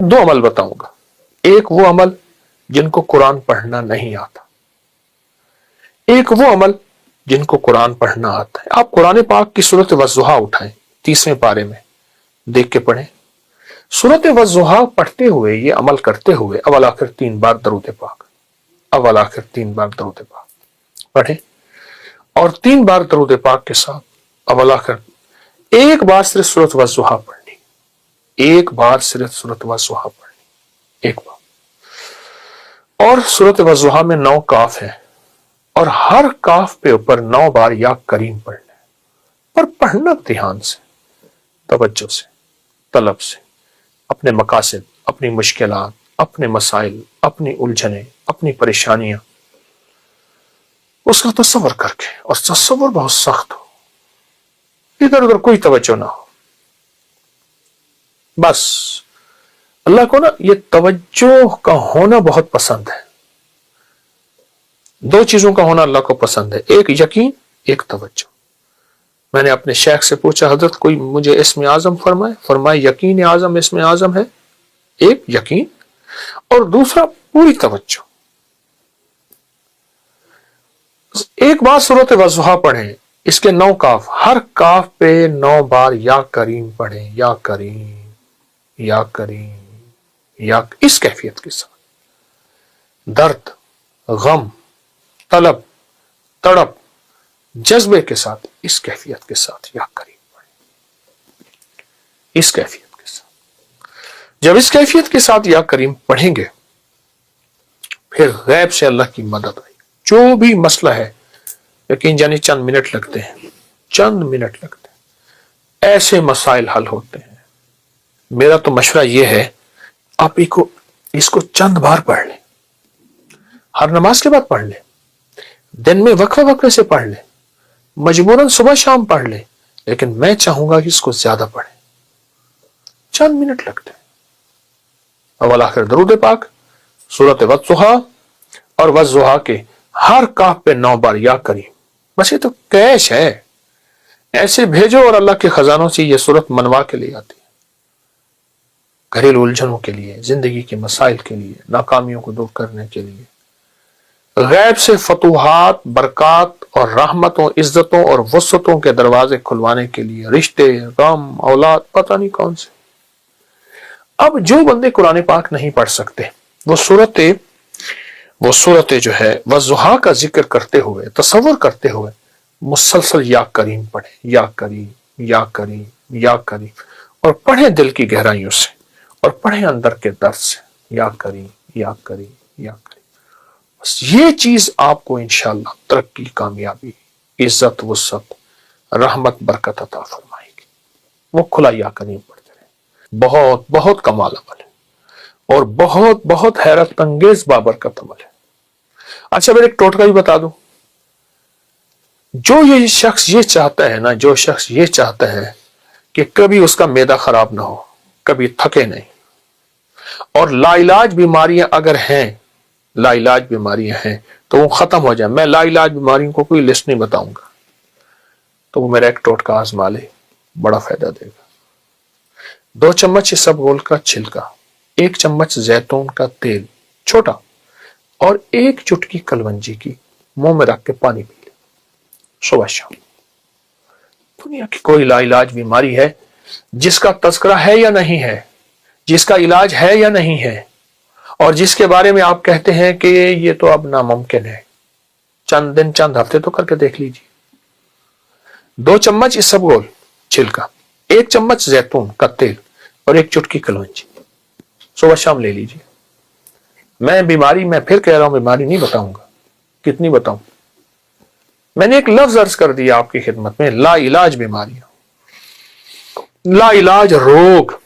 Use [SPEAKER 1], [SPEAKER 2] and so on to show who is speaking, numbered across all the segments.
[SPEAKER 1] दो अमल बताऊंगा। एक वो अमल जिनको कुरान पढ़ना नहीं आता, एक वो अमल जिनको कुरान पढ़ना आता है। आप कुरान पाक की सूरत वज़्ज़ुहा उठाएं, 30वें पारे में देख के पढ़ें। सूरत वज़्ज़ुहा पढ़ते हुए, ये अमल करते हुए अवल आखिर 3 बार दरूद पाक, अवल आखिर 3 बार दरूद पाक पढ़ें, और 3 बार दरूद पाक के साथ अवल आखिर एक बार सिर्फ सूरत वज़्ज़ुहा पढ़नी, एक बार सिर्फ सूरत वज़्ज़ुहा पढ़नी, एक बार। और सूरत वज़्ज़ुहा में 9 काफ है, और हर काफ पे ऊपर 9 बार या करीम पढ़ना है, पर पढ़ना ध्यान से, तवज्जो से, तलब से, अपने मकासद, अपनी मुश्किलात, अपने मसाइल, अपनी उलझने, अपनी परेशानियां, उसका तसव्वुर करके, और तसव्वुर बहुत सख्त हो, इधर उधर कोई तवज्जो ना हो। बस अल्लाह को ना ये तवज्जो का होना बहुत पसंद है। 2 चीजों का होना अल्लाह को पसंद है, एक यकीन, एक तवज्जो। मैंने अपने शेख से पूछा, हजरत कोई मुझे इस्म आजम फरमाए। फरमाए यकीन आजम इस्म आजम है, एक यकीन और दूसरा पूरी तवज्जो। एक बार सूरत वज़्ज़ुहा पढ़ें, इसके 9 काफ, हर काफ पे 9 बार या करीम पढ़ें, या करीम, या करीम, या, इस कैफियत के साथ, दर्द, गम, तलब, तड़प, जज्बे के साथ, इस कैफियत के साथ या करीम पढ़ें, इस कैफियत के साथ। जब इस कैफियत के साथ या करीम पढ़ेंगे, फिर गैब से अल्लाह की मदद आई। जो भी मसला है, यकीन जानिए चंद मिनट लगते हैं, चंद मिनट लगते हैं, ऐसे मसाइल हल होते हैं। मेरा तो मशवरा यह है, आप इसको चंद बार पढ़ लें, हर नमाज के बाद पढ़ लें, दिन में वक्फे वक्फे से पढ़ लें, मजबूरन सुबह शाम पढ़ लें, लेकिन मैं चाहूंगा कि इसको ज्यादा पढ़ें, चंद मिनट लगते हैं। अवल आखिर दरूद पाक, सूरत वज़्ज़ुहा, और वज़्ज़ुहा के हर काफ पे 9 बार या करीम। बस ये तो कैश है, ऐसे भेजो और अल्लाह के खजानों से ये सूरत मनवा के लिए आती है, घरेलू उलझनों के लिए, जिंदगी के मसाइल के लिए, नाकामियों को दूर करने के लिए, गैब से फतूहात, बरकात और रहमतों, इज्जतों और वसअतों के दरवाजे खुलवाने के लिए, रिश्ते, गम, औलाद, पता नहीं कौन से। अब जो बंदे कुरान पाक नहीं पढ़ सकते, वो सूरतें जो है वज़्ज़ुहा का जिक्र करते हुए, तसव्वुर करते हुए मुसलसल या करीम पढ़े, या करीम, या करीम, या करीम, और पढ़े दिल की गहराइयों से, और पढ़े अंदर के दर्द से, या करीम, या करीम, या करीम। बस ये चीज आपको इंशाअल्लाह तरक्की, कामयाबी, इज्जत, वसअत, रहमत, बरकत अता फरमाएगी। वो खुला या करीम पढ़ते रहे, बहुत बहुत कमाल अमल है, और बहुत बहुत हैरत अंगेज बाबरकत अमल है। अच्छा, मैं एक टोटका भी बता दूं, जो ये शख्स ये चाहता है ना, जो शख्स ये चाहता है कि कभी उसका मैदा खराब ना हो, कभी थके नहीं, और लाइलाज बीमारियां अगर हैं, लाइलाज बीमारियां हैं तो वो खत्म हो जाए, मैं लाइलाज बीमारियों को कोई लिस्ट नहीं बताऊंगा, तो वो मेरा एक टोटका आजमा ले, बड़ा फायदा देगा। 2 चम्मच इसबगोल का छिलका, 1 चम्मच जैतून का तेल छोटा, और 1 चुटकी कलवंजी की मुंह में रख के पानी पी ले सुबह शाम। दुनिया की कोई लाइलाज बीमारी है जिसका तज़किरा है या नहीं है, जिसका इलाज है या नहीं है, और जिसके बारे में आप कहते हैं कि ये तो अब नामुमकिन है, चंद दिन, चंद हफ्ते तो करके देख लीजिए। 2 चम्मच इसबगोल छिलका, 1 चम्मच जैतून का तेल, और 1 चुटकी कलवंजी, सुबह शाम ले लीजिए। मैं फिर कह रहा हूं, बीमारी नहीं बताऊंगा, कितनी बताऊं, मैंने एक लफ्ज अर्ज कर दिया आपकी खिदमत में, ला इलाज बीमारियां, ला इलाज रोग,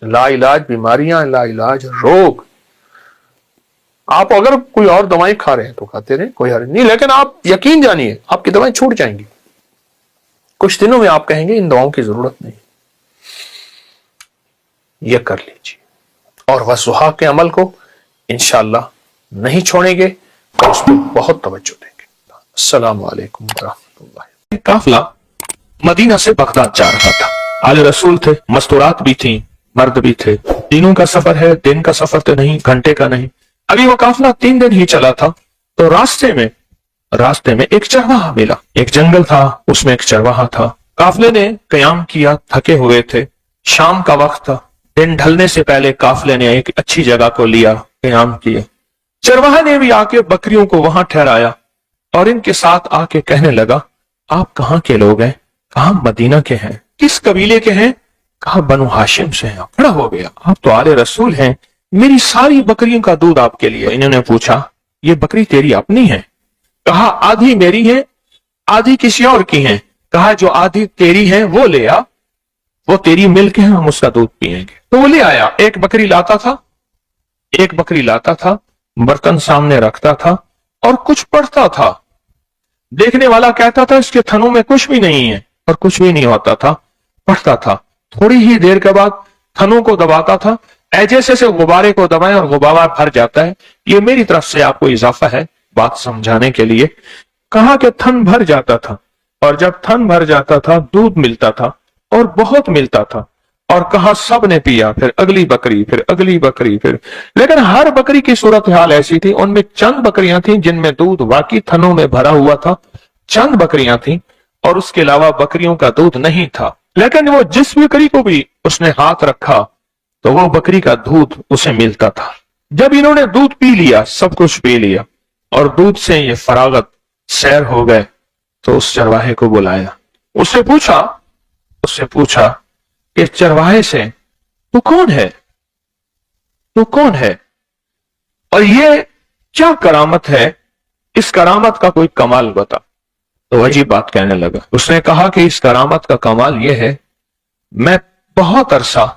[SPEAKER 1] ला इलाज बीमारियां, ला इलाज रोग। आप अगर कोई और दवाएं खा रहे हैं तो खाते रहे, कोई हर्ज नहीं, लेकिन आप यकीन जानिए आपकी दवाएं छूट जाएंगी, कुछ दिनों में आप कहेंगे इन दवाओं की जरूरत नहीं। यह कर लीजिए, और वज़्ज़ुहा के अमल को इंशाअल्लाह नहीं छोड़ेंगे, और उस पर बहुत तवज्जो देंगे। अस्सलामु अलैकुम वरहमतुल्लाह।
[SPEAKER 2] काफिला मदीना से बगदाद जा रहा था, आले रसूल थे, मस्तूरात भी थी,
[SPEAKER 1] मर्द भी थे। दिनों का सफर है, दिन का सफर तो नहीं, घंटे का नहीं। अभी वो काफिला 3 दिन ही चला था, तो रास्ते में एक चरवाहा मिला। एक जंगल था, उसमें एक चरवाहा था। काफिले ने कयाम किया, थके हुए थे, शाम का वक्त था। दिन ढलने से पहले काफिले ने एक अच्छी जगह को लिया, कयाम किया। चरवाहा ने भी आके बकरियों को वहां ठहराया और इनके साथ आके कहने लगा, आप कहाँ के लोग हैं? कहा मदीना के हैं। किस कबीले के हैं? कहा बनु हाशिम से हैं। खड़ा हो गया, आप तो आले रसूल हैं, मेरी सारी बकरियों का दूध आपके लिए। इन्होंने पूछा, ये बकरी तेरी अपनी है? कहा आधी मेरी है, आधी किसी और की है। कहा जो आधी तेरी है वो ले आ, वो तेरी मिल्क है, हम उसका दूध पिएंगे। तो वो ले आया। एक बकरी लाता था, बर्तन सामने रखता था और कुछ पढ़ता था। देखने वाला कहता था इसके थनों में कुछ भी नहीं है, और कुछ भी नहीं होता था, पढ़ता था। थोड़ी ही देर के बाद थनों को दबाता था, जैसे से गुब्बारे को दबाएं और गुब्बारा भर जाता है। ये मेरी तरफ से आपको इजाफा है बात समझाने के लिए। कहा कि थन भर जाता था, और जब थन भर जाता था दूध मिलता था और बहुत मिलता था। और कहा सब ने पिया, फिर अगली बकरी, फिर अगली बकरी, फिर। लेकिन हर बकरी की सूरत हाल ऐसी थी, उनमें चंद बकरियां थी जिनमें दूध वाकई थनों में भरा हुआ था, चंद बकरियां थी, और उसके अलावा बकरियों का दूध नहीं था। लेकिन वो जिस बकरी को भी उसने हाथ रखा तो वो बकरी का दूध उसे मिलता था। जब इन्होंने दूध पी लिया, सब कुछ पी लिया, और दूध से ये फरागत सैर हो गए, तो उस चरवाहे को बुलाया। उससे पूछा कि चरवाहे से, तू कौन है? और ये क्या करामत है? इस करामत का कोई कमाल बता। तो अजीब बात कहने लगा। उसने कहा कि इस करामत का कमाल यह है, मैं बहुत अरसा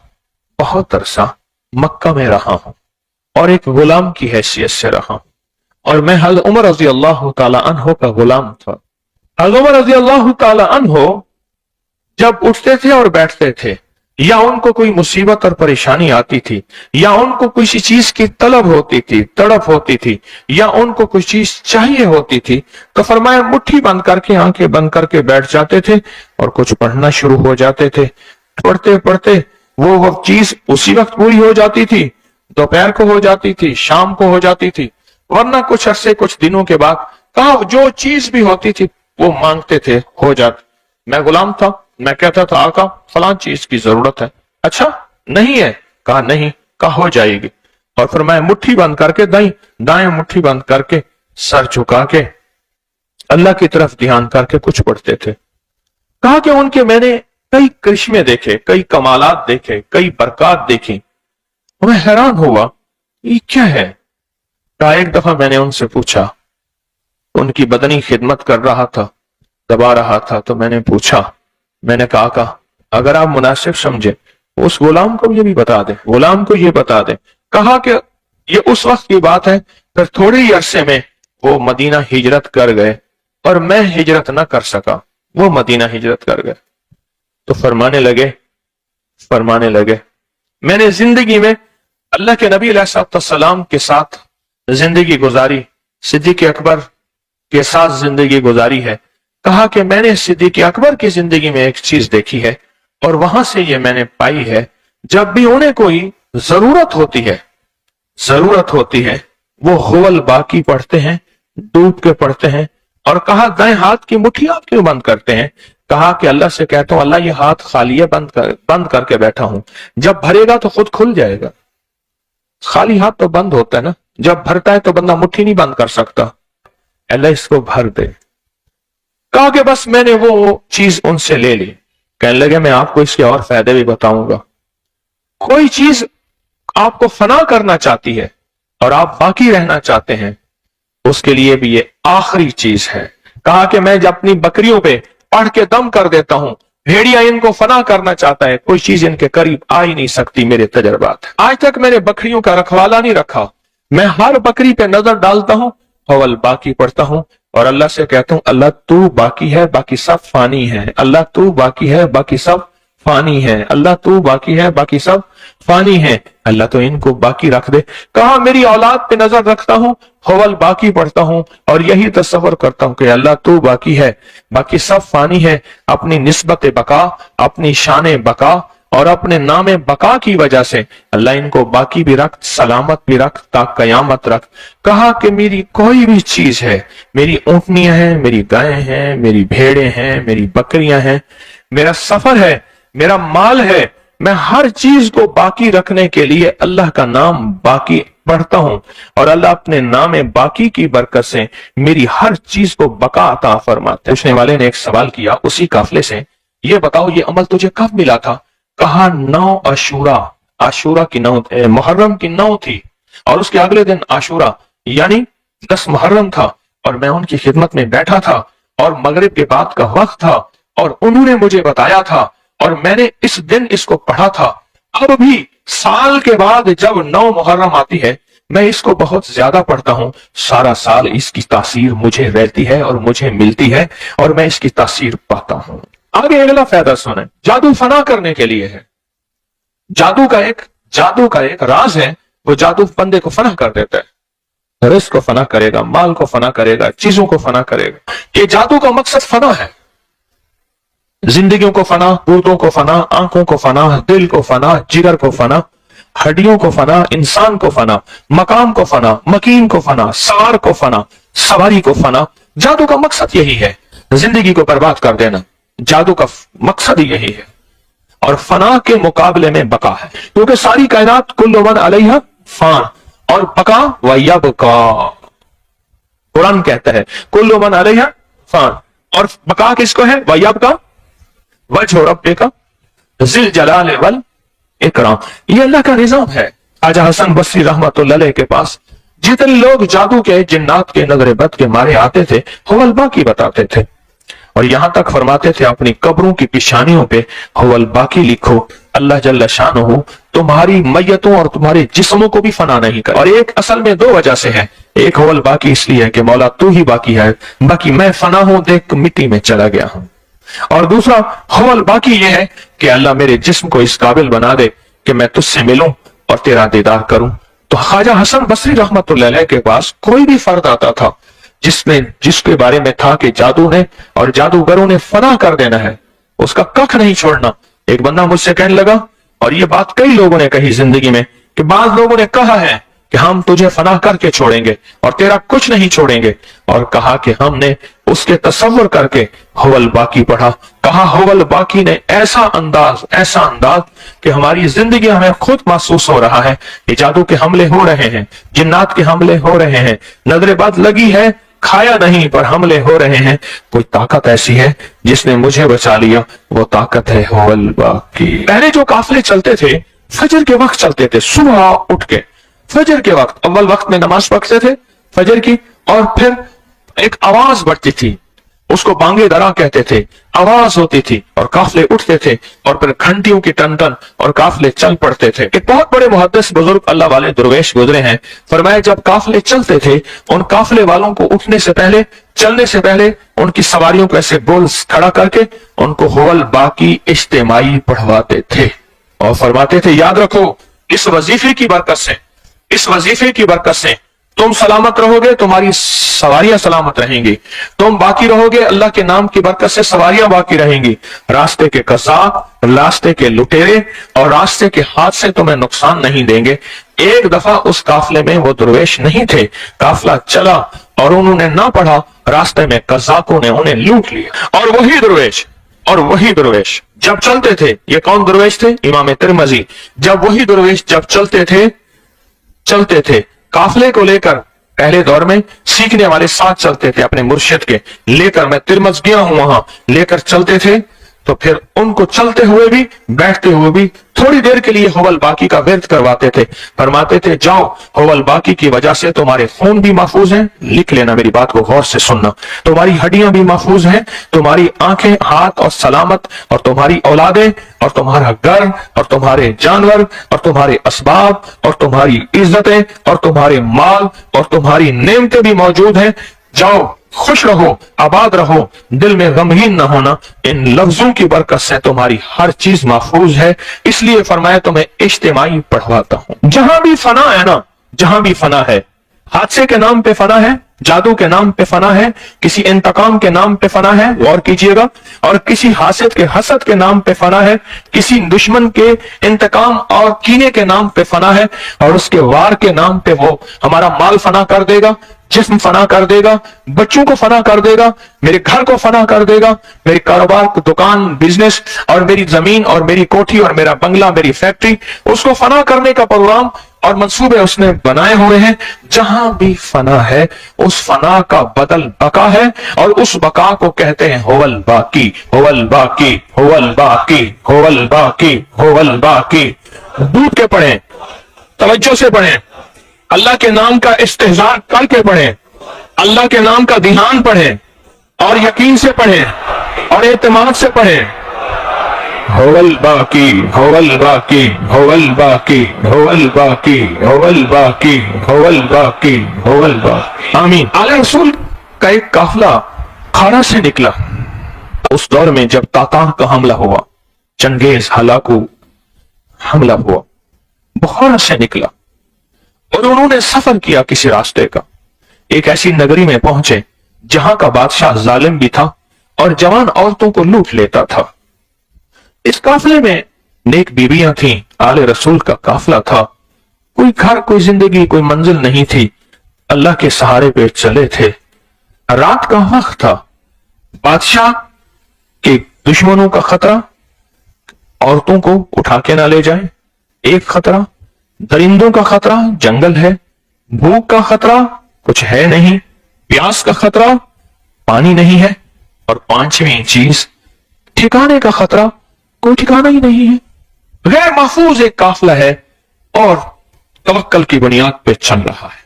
[SPEAKER 1] मक्का में रहा हूं और एक गुलाम की हैसियत से रहा हूं, और मैं हज़रत उमर रज़ी अल्लाह ताला अन्हो का गुलाम था। हज़रत उमर रज़ी अल्लाह ताला अन्हो जब उठते थे और बैठते थे, या उनको कोई मुसीबत और परेशानी आती थी, या उनको किसी चीज की तलब होती थी, तड़प होती थी, या उनको कोई चीज चाहिए होती थी, तो फरमाया मुट्ठी बंद करके, आंखें बंद करके बैठ जाते थे और कुछ पढ़ना शुरू हो जाते थे। पढ़ते पढ़ते वो चीज उसी वक्त पूरी हो जाती थी, दोपहर को हो जाती थी, शाम को हो जाती थी, वरना कुछ अरसे, कुछ दिनों के बाद कहा जो चीज भी होती थी वो मांगते थे, हो जाती। मैं गुलाम था, मैं कहता था आका फलां चीज की जरूरत है। अच्छा नहीं है? कहा नहीं। कहा हो जाएगी। और फिर मैं मुट्ठी बंद करके, दाएं मुट्ठी बंद करके, सर झुका के अल्लाह की तरफ ध्यान करके कुछ पढ़ते थे। कहा कि उनके मैंने कई करिश्मे देखे, कई कमालात देखे, कई बरकत देखी। मैं हैरान हुआ, ये क्या है? कहा एक दफा मैंने उनसे पूछा, उनकी बदनी खिदमत कर रहा था, दबा रहा था, तो मैंने पूछा, मैंने कहा अगर आप मुनासिब समझे उस गुलाम को ये भी बता दे, गुलाम को ये बता दे। कहा कि ये उस वक्त की बात है, फिर थोड़े ही अरसे में वो मदीना हिजरत कर गए और मैं हिजरत ना कर सका, वो मदीना हिजरत कर गए। तो फरमाने लगे मैंने जिंदगी में अल्लाह के नबी अलैहिस्सलाम के साथ जिंदगी गुजारी, सिद्दीक़ अकबर के साथ जिंदगी गुजारी है। कहा कि मैंने सिद्दीक़ अकबर की जिंदगी में एक चीज देखी है, और वहां से ये मैंने पाई है, जब भी उन्हें कोई जरूरत होती है वो हुवल बाकी पढ़ते हैं, डूब के पढ़ते हैं। और कहा दाएं हाथ की मुट्ठी आप क्यों बंद करते हैं? कहा कि अल्लाह से कहता हूं, अल्लाह ये हाथ खाली है, बंद करके बैठा हूं, जब भरेगा तो खुद खुल जाएगा। खाली हाथ तो बंद होता है ना, जब भरता है तो बंदा मुट्ठी नहीं बंद कर सकता। अल्लाह इसको भर दे। कहा कि बस मैंने वो चीज उनसे ले ली। कहने लगे मैं आपको इसके और फायदे भी बताऊंगा। कोई चीज आपको फना करना चाहती है और आप बाकी रहना चाहते हैं, उसके लिए भी ये आखिरी चीज है। कहा कि मैं जब अपनी बकरियों पे पढ़ के दम कर देता हूं, भेड़िया इनको फना करना चाहता है, कोई चीज इनके करीब आ ही नहीं सकती। मेरे तजर्बात, आज तक मैंने बकरियों का रखवाला नहीं रखा, मैं हर बकरी पे नजर डालता हूं, हवल बाकी पढ़ता हूं और अल्लाह से कहता हूं, अल्लाह तू बाकी है, बाकी सब फानी है। अल्लाह तू बाकी है, बाकी सब फानी है। अल्लाह तू बाकी है, बाकी सब फानी है। अल्लाह तो इनको बाकी रख दे। कहा मेरी औलाद पे नजर रखता हूं, हवल बाकी पढ़ता हूं और यही तस्वर करता हूं कि अल्लाह तू बाकी है, बाकी सब फानी है। अपनी निस्बत बका, अपनी शान बका, اور اپنے نام بقا کی وجہ سے اللہ ان کو باقی بھی رکھ، سلامت بھی رکھ، تا قیامت رکھ۔ کہا کہ میری کوئی بھی چیز ہے، میری اونٹنیاں ہیں، میری گائیں ہیں، میری بھیڑیں ہیں، میری بکریاں ہیں، میرا سفر ہے، میرا مال ہے، میں ہر چیز کو باقی رکھنے کے لیے اللہ کا نام باقی پڑھتا ہوں، اور اللہ اپنے نام باقی کی برکت سے میری ہر چیز کو بقا عطا فرماتے۔ پوچھنے والے نے ایک سوال کیا اسی قافلے سے، یہ بتاؤ یہ عمل تجھے کب ملا تھا؟ کہا 9 عاشورہ، عاشورہ کی 9 محرم کی 9 تھی، اور اس کے اگلے دن عاشورہ یعنی 10 محرم تھا، اور میں ان کی خدمت میں بیٹھا تھا، اور مغرب کے بعد کا وقت تھا، اور انہوں نے مجھے بتایا تھا، اور میں نے اس دن اس کو پڑھا تھا۔ اب بھی سال کے بعد جب 9 محرم آتی ہے میں اس کو بہت زیادہ پڑھتا ہوں، سارا سال اس کی تاثیر مجھے رہتی ہے اور مجھے ملتی ہے، اور میں اس کی تاثیر پاتا ہوں۔ آگے اگلا فائدہ سنیں، جادو فنا کرنے کے لیے ہے۔ جادو کا ایک راز ہے، وہ جادو بندے کو فنا کر دیتا ہے، رزق کو فنا کرے گا، مال کو فنا کرے گا، چیزوں کو فنا کرے گا۔ یہ جادو کا مقصد فنا ہے، زندگیوں کو فنا، گردوں کو فنا، آنکھوں کو فنا، دل کو فنا، جگر کو فنا، ہڈیوں کو فنا، انسان کو فنا، مقام کو فنا، مکین کو فنا، سوار کو فنا، سواری کو فنا۔ جادو کا مقصد یہی ہے، زندگی کو برباد کر دینا، جادو کا مقصد یہی ہے، اور فنا کے مقابلے میں بقا ہے، کیونکہ ساری کائنات کل من علیہا فان، اور بقا ویبقا، قرآن کہتا ہے کل من علیہا فان، اور بقا کس کو ہے؟ ویبقا وجہ ربک ذی الجلال والاکرام۔ یہ اللہ کا نظام ہے۔ خواجہ حسن بصری رحمت اللہ علیہ کے پاس جتنے لوگ جادو کے، جنات کے، نظر بد کے مارے آتے تھے، هو الباقی بتاتے تھے، اور یہاں تک فرماتے تھے اپنی قبروں کی پیشانیوں پہ هو الباقی لکھو، اللہ جل شانہ تمہاری میتوں اور تمہارے جسموں کو بھی فنا نہیں کر۔ اور ایک اصل میں 2 وجہ سے ہے، ایک هو الباقی اس لیے ہے کہ مولا تو ہی باقی ہے، باقی میں فنا ہوں، دیکھ مٹی میں چلا گیا ہوں، اور دوسرا هو الباقی یہ ہے کہ اللہ میرے جسم کو اس قابل بنا دے کہ میں تجھ سے ملوں اور تیرا دیدار کروں۔ تو خواجہ حسن بصری رحمت اللہ علیہ کے پاس کوئی بھی فرد آتا تھا جس کے بارے میں تھا کہ جادو نے اور جادوگروں نے فنا کر دینا ہے، اس کا کخ نہیں چھوڑنا۔ ایک بندہ مجھ سے کہنے لگا، اور یہ بات کئی لوگوں نے کہی زندگی میں، کہ بعض لوگوں نے کہا ہے کہ ہم تجھے فنا کر کے چھوڑیں گے اور تیرا کچھ نہیں چھوڑیں گے، اور کہا کہ ہم نے اس کے تصور کر کے هو الباقی پڑھا۔ کہا هو الباقی نے ایسا انداز کہ ہماری زندگی ہمیں خود محسوس ہو رہا ہے کہ جادو کے حملے ہو رہے ہیں، جنات کے حملے ہو رہے ہیں، نظر بد لگی ہے، کھایا نہیں پر حملے ہو رہے ہیں، کوئی طاقت ایسی ہے جس نے مجھے بچا لیا، وہ طاقت ہے هو الباقی۔ پہلے جو قافلے چلتے تھے فجر کے وقت چلتے تھے، صبح اٹھ کے فجر کے وقت، اول وقت میں نماز پڑھتے تھے فجر کی، اور پھر ایک آواز بڑھتی تھی، اس کو بانگے درا کہتے تھے، آواز ہوتی تھی اور قافلے اٹھتے تھے، اور پھر گھنٹیوں کی ٹن ٹن اور قافلے چل پڑتے تھے۔ ایک بہت بڑے محدث بزرگ اللہ والے درویش گزرے ہیں، فرمایا جب قافلے چلتے تھے ان قافلے والوں کو اٹھنے سے پہلے، چلنے سے پہلے ان کی سواریوں کو ایسے گول کھڑا کر کے ان کو هو الباقی اجتماعی پڑھواتے تھے، اور فرماتے تھے یاد رکھو اس وظیفے کی برکت سے، اس وظیفے کی برکت سے تم سلامت رہو گے، تمہاری سواریاں سلامت رہیں گی، تم باقی رہو گے، اللہ کے نام کی برکت سے سواریاں باقی رہیں گی، راستے کے قذاب، راستے کے لٹیرے اور راستے کے ہاتھ سے تمہیں نقصان نہیں دیں گے۔ ایک دفعہ اس قافلے میں وہ درویش نہیں تھے، قافلہ چلا اور انہوں نے نہ پڑھا، راستے میں قذاقوں نے انہیں لوٹ لیا، اور وہی درویش جب چلتے تھے، یہ کون درویش تھے؟ امام ترمذی، جب وہی درویش جب چلتے تھے قافلے کو لے کر، پہلے دور میں سیکھنے والے ساتھ چلتے تھے اپنے مرشد کے لے کر، میں ترمذ گیا ہوں وہاں لے کر چلتے تھے، تو پھر ان کو چلتے ہوئے بھی بیٹھتے ہوئے بھی تھوڑی دیر کے لیے هو الباقی کا ورد کرواتے تھے، فرماتے تھے جاؤ هو الباقی کی وجہ سے تمہارے خون بھی محفوظ ہیں، لکھ لینا میری بات کو غور سے سننا، تمہاری ہڈیاں بھی محفوظ ہیں، تمہاری آنکھیں، ہاتھ اور سلامت، اور تمہاری اولادیں اور تمہارا گھر اور تمہارے جانور اور تمہارے اسباب اور تمہاری عزتیں اور تمہارے مال اور تمہاری نعمتیں بھی موجود ہیں، جاؤ خوش رہو، آباد رہو، دل میں غمگین نہ ہونا، ان لفظوں کی برکت سے تمہاری ہر چیز محفوظ ہے، اس لیے فرمایا تمہیں اجتماعی پڑھواتا ہوں۔ جہاں بھی فنا ہے نا، جہاں بھی فنا ہے، حادثے کے نام پہ فنا ہے،
[SPEAKER 2] जादू के नाम पे फना है, किसी इंतकाम के नाम पे फना है, गौर कीजिएगा, और किसी हासिद के हसद के नाम पे फना है, किसी दुश्मन के इंतकाम और कीने के नाम पे फना है, और उसके वार के नाम पे वो हमारा माल फना कर देगा, जिस्म फना कर देगा, बच्चों को फना कर देगा, मेरे घर को फना कर देगा, मेरे कारोबार को, दुकान, बिजनेस, और मेरी जमीन और मेरी कोठी और मेरा बंगला, मेरी फैक्ट्री, उसको फना करने का प्रोग्राम और मंसूबे उसने बनाए हुए हैं। जहां भी फना है उस फना का बदल बका है, और उस बका को कहते हैं होवल बाकी, होवल बाकी, होवल बाकी, होवल बाकी, होवल बाकी। दूध के पढ़ें, तवज्जो से पढ़ें, अल्लाह के नाम का इस्तेहज़ार करके पढ़ें, अल्लाह के नाम का ध्यान पढ़ें, और यकीन से पढ़ें और एतमाद से पढ़ें। होवल बाकी, होवल बाकी, होवल बाकी, होवल बाकी, होवल बाकी, होवल बाकी, होवल बाकी। आमीन। आले रसूल का एक काफिला खारा से निकला उस दौर में जब तातार का हमला हुआ, चंगेज हलाकू हमला हुआ, बुखारा से निकला, और उन्होंने सफर किया किसी रास्ते का। एक ऐसी नगरी में पहुंचे जहां का बादशाह जालिम भी था और जवान औरतों को लूट लेता था। इस काफिले में नेक बीवियां थीं, आले रसूल का काफिला था, कोई घर, कोई जिंदगी, कोई मंजिल नहीं थी, अल्लाह के सहारे पे चले थे। रात का वक्त था, बादशाह के दुश्मनों का खतरा, औरतों को उठा के ना ले जाए, एक खतरा, दरिंदों का खतरा, जंगल है, भूख का खतरा, कुछ है नहीं, प्यास का खतरा, पानी नहीं है, और पांचवी चीज ठिकाने का खतरा, कोई ठिकाना ही नहीं है। गैर महफूज एक काफिला है और तवक्कल की बुनियाद पे चल रहा है।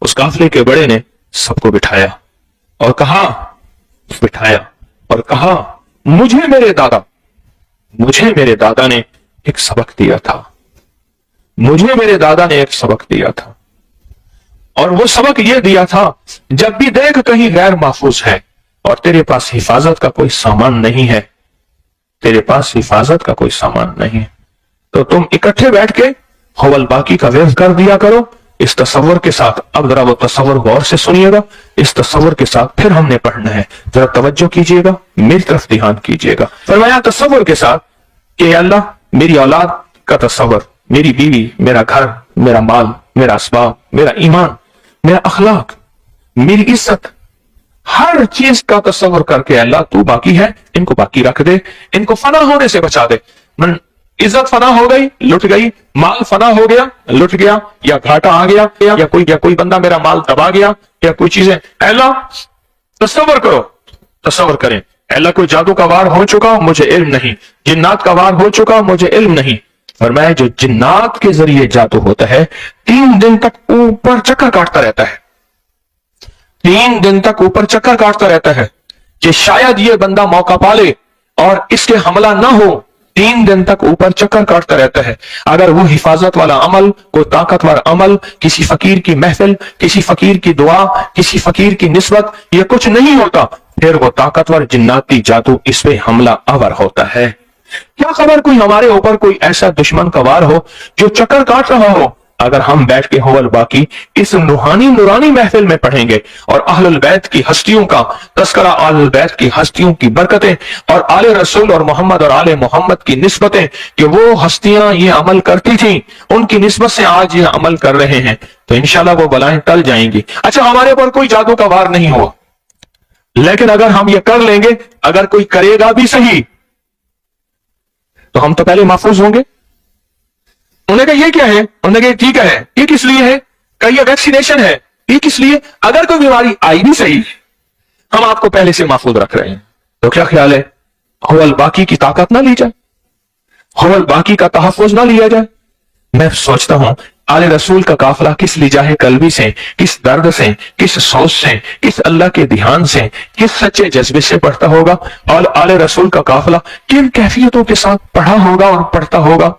[SPEAKER 2] उस काफिले के बड़े ने सबको बिठाया और कहा, मुझे मेरे दादा ने एक सबक दिया था, मुझे मेरे दादा ने एक सबक दिया था, और वो सबक ये दिया था, जब भी देख कहीं गैर महफूज है और तेरे पास हिफाजत का कोई सामान नहीं है, तेरे पास हिफाजत का कोई सामान नहीं है, तो तुम इकट्ठे बैठ के होवल बाकी का व्यर्थ कर दिया करो। इस तस्वर के साथ, अब जरा वो तस्वर गौर से सुनिएगा, इस तस्वर के साथ फिर हमने पढ़ना है, जरा तवज्जो कीजिएगा, मेरी तरफ ध्यान कीजिएगा। फरमाया तस्वर के साथ कि अल्लाह, मेरी औलाद का तस्वर, मेरी बीवी, मेरा घर, मेरा माल, मेरा असबाब, मेरा ईमान, मेरा अखलाक, मेरी इज्जत, हर चीज का तस्वर करके अल्लाह तू बाकी है, इनको बाकी रख दे, इनको फना होने से बचा दे। इज्जत फना हो गई, लुट गई, माल फना हो गया, लुट गया, या घाटा आ गया, या कोई बंदा मेरा माल दबा गया, या कोई चीजें, अल्लाह तस्वर करो, तस्वर करें, अल्लाह कोई जादू का वार हो चुका, मुझे इल्म नहीं, जिन्नात का वार हो चुका, मुझे इल्म नहीं। फरमाया जो जिन्नात के जरिए जादू होता है, 3 दिन तक ऊपर चक्कर काटता रहता है, 3 दिन तक ऊपर चक्कर काटता रहता है कि शायद ये बंदा मौका पाले और इसके हमला ना हो। 3 दिन तक ऊपर चक्कर काटता रहता है। अगर वो हिफाजत वाला अमल, कोई ताकतवर अमल, किसी फकीर की महफिल, किसी फकीर की दुआ, किसी फकीर की निस्बत, ये कुछ नहीं होता, फिर वो ताकतवर जिन्नाती जादू इस पे हमला आवर होता है। क्या खबर कोई हमारे ऊपर कोई ऐसा दुश्मन का वार हो जो चक्कर काट रहा हो। अगर हम बैठ के होवल बाकी इस नूरानी महफिल में पढ़ेंगे और अहलुल बैत की हस्तियों का तस्करा, अहलुल बैत की हस्तियों की बरकतें, और आले रसूल और मोहम्मद और आले मोहम्मद की निस्बतें कि वो हस्तियां ये अमल करती थी, उनकी निस्बत से आज ये अमल कर रहे हैं, तो इंशाल्लाह वो बलाएं टल जाएंगी। अच्छा, हमारे ऊपर कोई जादू का वार नहीं हुआ, लेकिन अगर हम ये कर लेंगे, अगर कोई करेगा भी सही, तो हम तो पहले महफूज होंगे। उन्होंने कहा ये क्या है, उन्होंने कहा ठीक है, ये किस लिए है, कहा ये वैक्सीनेशन है, ये किस लिए, अगर कोई बीमारी आई भी सही, हम आपको पहले से महफूज रख रहे हैं। तो क्या ख्याल है, होवल बाकी की ताकत ना ली जाए, होवल बाकी का तहफ़्फ़ुज़ ना लिया जाए। मैं सोचता हूं आले रसूल का काफिला किस लिजाहे कल्बी से, किस दर्द से, किस सोच से, किस अल्लाह के ध्यान से, किस सच्चे जज्बे से पढ़ता होगा, और आले रसूल का काफिला किन कैफियतों के साथ पढ़ा होगा और पढ़ता होगा।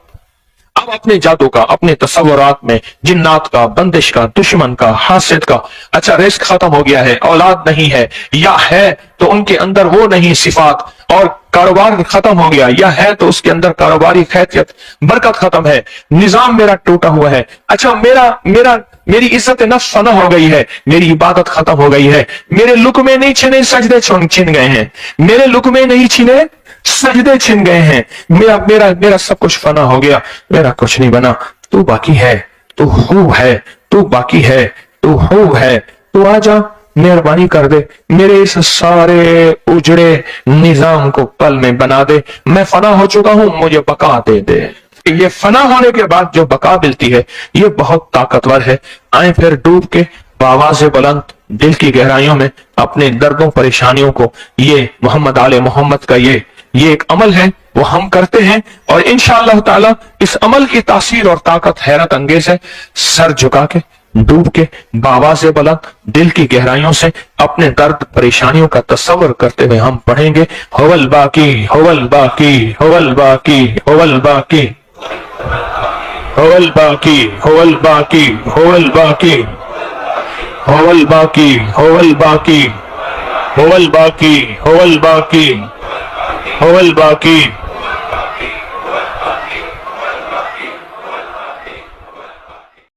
[SPEAKER 2] अब अपने जादू का, अपने तस्वुरात में जिन्नात का, बंदिश का, दुश्मन का, हासिद का, अच्छा रिस्क खत्म हो गया है, औलाद नहीं है, या है तो उनके अंदर वो नहीं सिफात, और कारोबार खत्म हो गया, या है तो उसके अंदर कारोबारी खैरियत, बरकत खत्म है, निजाम मेरा टूटा हुआ है, अच्छा मेरा मेरी इज्जत नफ्स फना हो गई है, मेरी इबादत खत्म हो गई है, मेरे लुकमे नहीं छिने, सजदे छिन गए हैं, मेरे लुकमे नहीं छिने, सजदे छिन गए हैं, मेरा मेरा मेरा सब कुछ फना हो गया, मेरा कुछ नहीं बना, तू बाकी है, तू हू है, तू बाकी है, तू हू है, तू आजा, मेहरबानी कर दे, मेरे इस सारे उजड़े निजाम को पल में बना दे, मैं फना हो चुका हूं, मुझे बका दे दे। ये फना होने के बाद जो बका मिलती है ये बहुत ताकतवर है। आए फिर डूब के आवाज बुलंद दिल की गहराइयों में अपने दर्दों परेशानियों को, ये मोहम्मद आले मोहम्मद का ये एक अमल है, वो हम करते हैं और इंशाअल्लाह ताला इस अमल की तासीर और ताकत हैरत अंगेज है। सर झुका के डूब के आवाज बुलंद दिल की गहराइयों से अपने दर्द परेशानियों का तस्वर करते हुए हम पढ़ेंगे होवल बाकी होवल बाकी होवल बाकी होवल बाकी होवल बाकी होवल बाकी होवल बाकी होवल बाकी होवल बाकी होवल बाकी होवल बाकी होवल बाकी